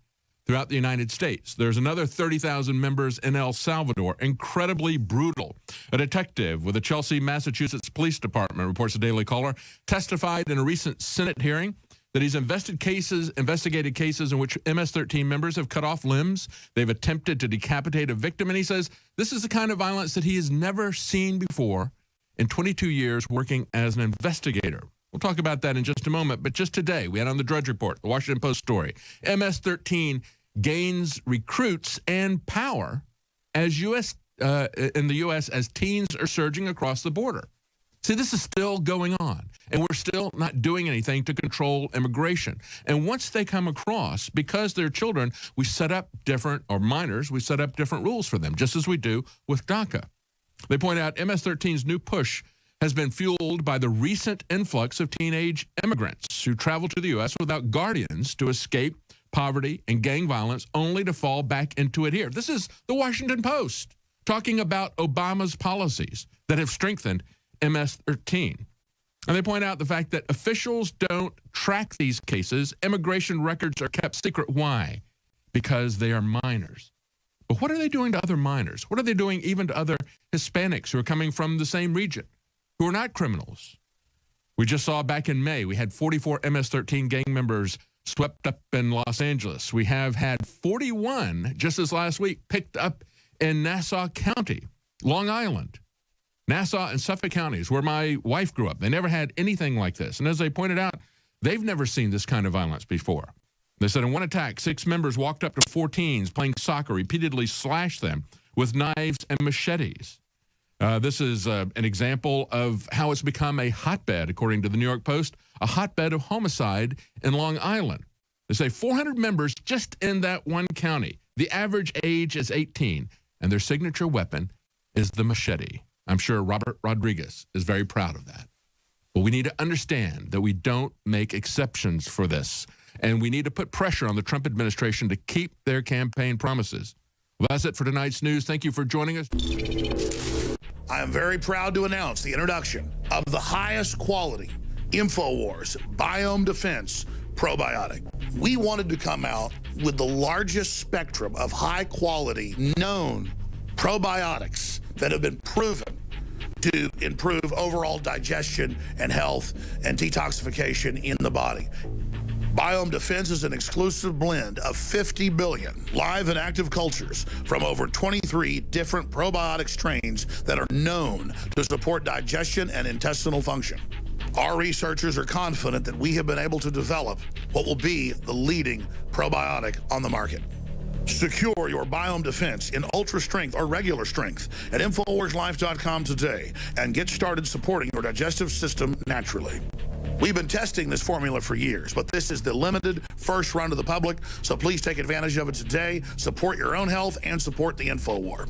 throughout the United States. There's another 30,000 members in El Salvador. Incredibly brutal. A detective with the Chelsea, Massachusetts Police Department, reports the Daily Caller, testified in a recent Senate hearing that he's investigated cases in which MS-13 members have cut off limbs. They've attempted to decapitate a victim. And he says this is the kind of violence that he has never seen before in 22 years working as an investigator. We'll talk about that in just a moment. But just today, we had on the Drudge Report, the Washington Post story, MS-13 gains recruits and power as in the U.S. as teens are surging across the border. See, this is still going on, and we're still not doing anything to control immigration. And once they come across, because they're children, we set up different, or minors, we set up different rules for them, just as we do with DACA. They point out MS-13's new push has been fueled by the recent influx of teenage immigrants who travel to the U.S. without guardians to escape poverty and gang violence, only to fall back into it here. This is the Washington Post talking about Obama's policies that have strengthened MS-13. And they point out the fact that officials don't track these cases. Immigration records are kept secret. Why? Because they are minors. But what are they doing to other minors? What are they doing even to other Hispanics who are coming from the same region, who are not criminals? We just saw back in May, we had 44 MS-13 gang members swept up in Los Angeles. We have had 41 just this last week picked up in Nassau County, Long Island. Nassau and Suffolk counties, where my wife grew up, they never had anything like this. And as they pointed out, they've never seen this kind of violence before. They said in one attack, 6 members walked up to 4 teens playing soccer, repeatedly slashed them with knives and machetes. This is an example of how it's become a hotbed, according to the New York Post, a hotbed of homicide in Long Island. They say 400 members just in that one county. The average age is 18, and their signature weapon is the machete. I'm sure Robert Rodriguez is very proud of that. But we need to understand that we don't make exceptions for this. And we need to put pressure on the Trump administration to keep their campaign promises. Well, that's it for tonight's news. Thank you for joining us. I am very proud to announce the introduction of the highest quality Infowars Biome Defense Probiotic. we wanted to come out with the largest spectrum of high-quality, known probiotics that have been proven to improve overall digestion and health and detoxification in the body. Biome Defense is an exclusive blend of 50 billion live and active cultures from over 23 different probiotic strains that are known to support digestion and intestinal function. Our researchers are confident that we have been able to develop what will be the leading probiotic on the market. Secure your Biome Defense in ultra strength or regular strength at InfoWarsLife.com today and get started supporting your digestive system naturally. We've been testing this formula for years, but this is the limited first run to the public, so please take advantage of it today. Support your own health and support the InfoWar.